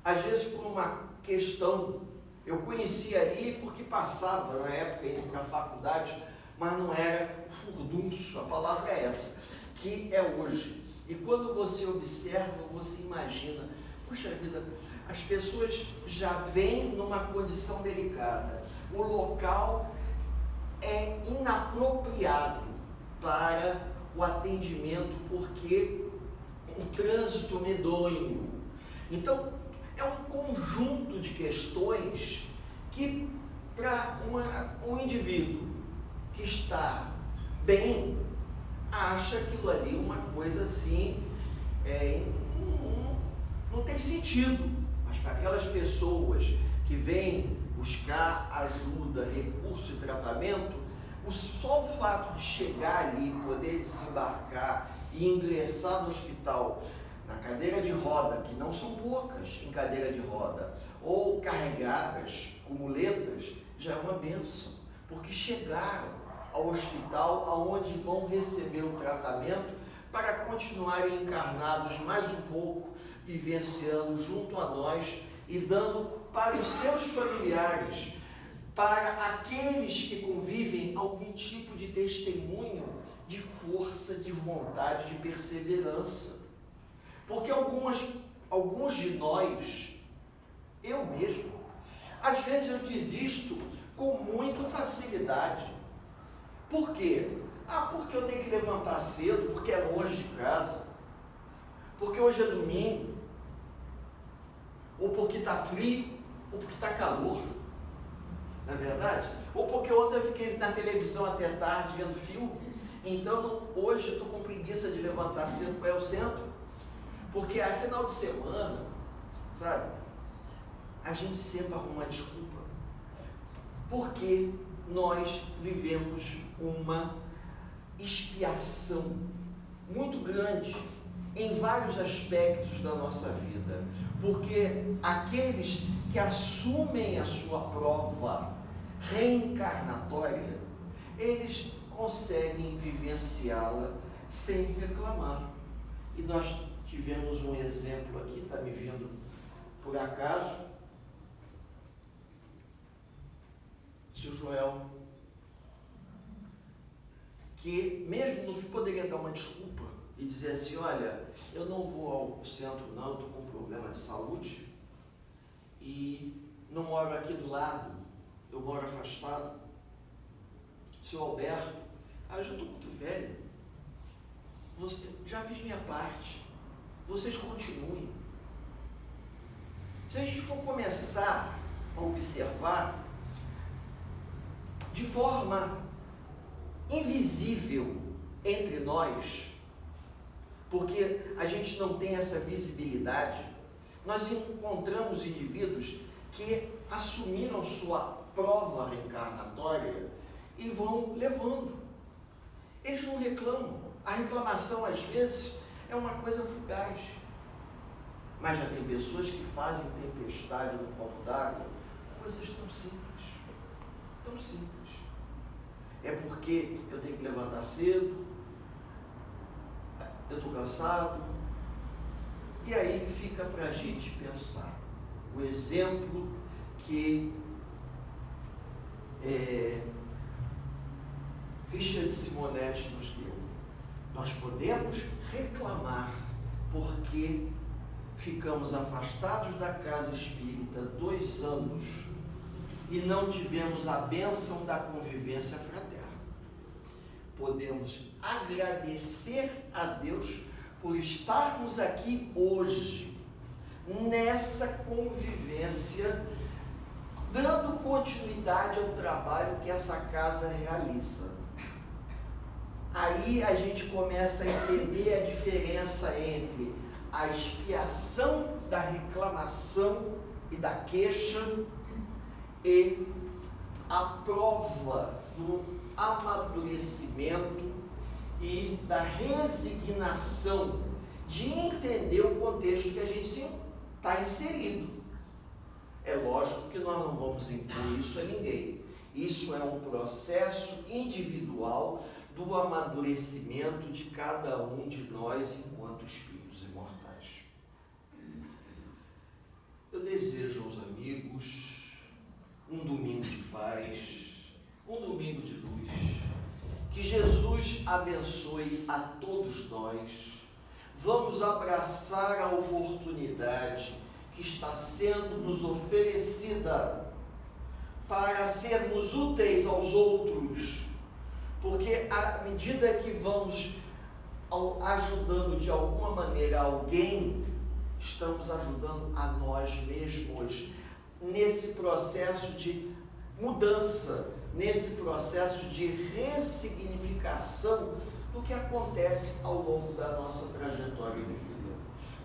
às vezes por uma questão, eu conhecia ali porque passava na época indo para a faculdade, mas não era o furdunço, a palavra é essa, que é hoje. E quando você observa, você imagina, puxa vida, as pessoas já vêm numa condição delicada, o local é inapropriado para o atendimento, porque um trânsito medonho. Então, é um conjunto de questões que, para um indivíduo que está bem, acha aquilo ali uma coisa assim, não tem sentido. Mas para aquelas pessoas que vêm buscar ajuda, recurso e tratamento, só o fato de chegar ali, poder desembarcar e ingressar no hospital na cadeira de roda, que não são poucas em cadeira de roda, ou carregadas com muletas, já é uma bênção, porque chegaram ao hospital aonde vão receber o tratamento para continuarem encarnados mais um pouco, vivenciando junto a nós e dando para os seus familiares, para aqueles que convivem, algum tipo de testemunho de força, de vontade, de perseverança. Porque alguns de nós, eu mesmo, às vezes eu desisto com muita facilidade. Por quê? Porque eu tenho que levantar cedo, porque é longe de casa, porque hoje é domingo, ou porque está frio, ou porque está calor, não é verdade? Ou porque ontem eu fiquei na televisão até tarde vendo filme, então hoje eu estou com preguiça de levantar cedo para ir ao centro, porque a final de semana, sabe, a gente sempre arruma uma desculpa, porque nós vivemos uma expiação muito grande em vários aspectos da nossa vida, porque aqueles que assumem a sua prova reencarnatória, eles conseguem vivenciá-la sem reclamar. E nós tivemos um exemplo aqui, está me vindo por acaso, seu Joel, que mesmo não poderia dar uma desculpa e dizer assim, olha, eu não vou ao centro não, estou com problema problema de saúde e não moro aqui do lado, eu moro afastado. Seu Alberto, eu já estou muito velho, já fiz minha parte, vocês continuem. Se a gente for começar a observar de forma invisível entre nós, porque a gente não tem essa visibilidade, nós encontramos indivíduos que assumiram sua prova reencarnatória e vão levando. Eles não reclamam. A reclamação, às vezes, é uma coisa fugaz. Mas já tem pessoas que fazem tempestade no copo d'água, coisas tão simples. Tão simples. É porque eu tenho que levantar cedo, eu estou cansado. E aí fica para a gente pensar. O exemplo que Richard Simonetti nos deu. Nós podemos reclamar porque ficamos afastados da casa espírita 2 anos e não tivemos a bênção da convivência fraterna. Podemos agradecer a Deus por estarmos aqui hoje, nessa convivência, dando continuidade ao trabalho que essa casa realiza. Aí a gente começa a entender a diferença entre a expiação da reclamação e da queixa e a prova do amadurecimento e da resignação de entender o contexto que a gente está inserido. É lógico que nós não vamos impor isso a ninguém. Isso é um processo individual do amadurecimento de cada um de nós enquanto espíritos imortais. Eu desejo aos amigos um domingo de paz, um domingo de luz. Que Jesus abençoe a todos nós. Vamos abraçar a oportunidade que está sendo nos oferecida para sermos úteis aos outros, porque à medida que vamos ajudando de alguma maneira alguém, estamos ajudando a nós mesmos nesse processo de mudança, nesse processo de ressignificação do que acontece ao longo da nossa trajetória de vida.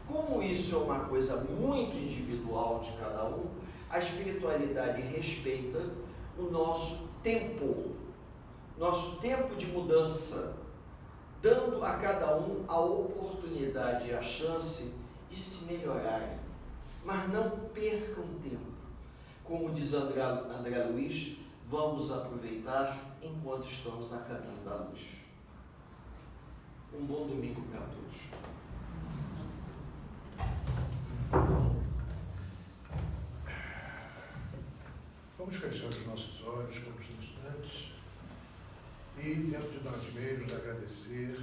Como isso é uma coisa muito individual de cada um, a espiritualidade respeita o nosso tempo de mudança, dando a cada um a oportunidade e a chance de se melhorarem. Mas não percam tempo. Como diz André Luiz, vamos aproveitar enquanto estamos a caminho da luz. Um bom domingo para todos. Vamos fechar os nossos olhos por uns instantes e, dentro de nós mesmos, agradecer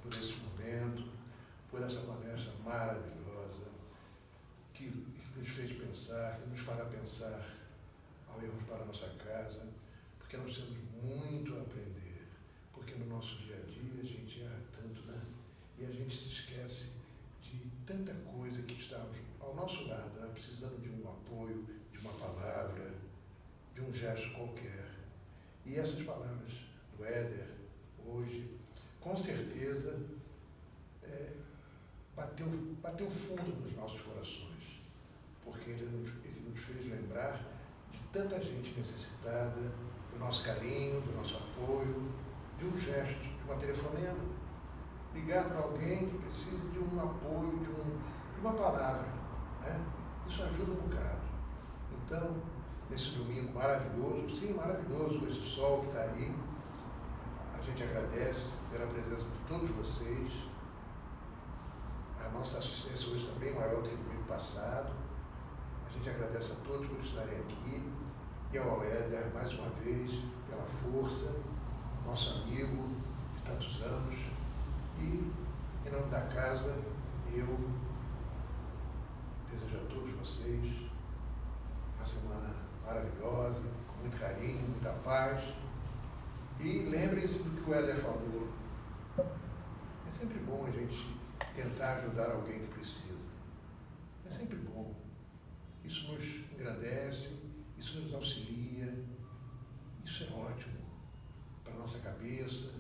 por esse momento, por essa palestra maravilhosa que nos fez pensar, que nos fará pensar ao irmos para a nossa casa, porque nós temos muito a aprender, porque no nosso dia a dia a gente erra tanto, né? E a gente se esquece de tanta coisa que está ao nosso lado, né? Precisando de um apoio, de uma palavra, de um gesto qualquer. E essas palavras do Éder, hoje, com certeza, bateu fundo nos nossos corações, porque ele nos fez lembrar de tanta gente necessitada, do nosso carinho, do nosso apoio, de um gesto, de uma telefonema, ligar para alguém que precisa de um apoio, de uma palavra, né? Isso ajuda um bocado. Então, nesse domingo maravilhoso, sim, maravilhoso, com esse sol que está aí, a gente agradece pela presença de todos vocês. A nossa assistência hoje está bem maior do que no domingo passado. A gente agradece a todos por estarem aqui e ao Éder, mais uma vez, pela força, nosso amigo de tantos anos. E, em nome da casa, eu desejo paz. E lembrem-se do que o Éder falou. É sempre bom a gente tentar ajudar alguém que precisa. É sempre bom. Isso nos engrandece, isso nos auxilia. Isso é ótimo para a nossa cabeça,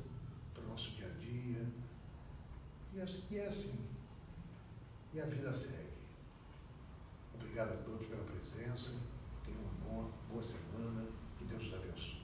para o nosso dia a dia. E é assim. E a vida segue. Obrigado a todos pela presença. Tenham uma boa semana. Que Deus os abençoe.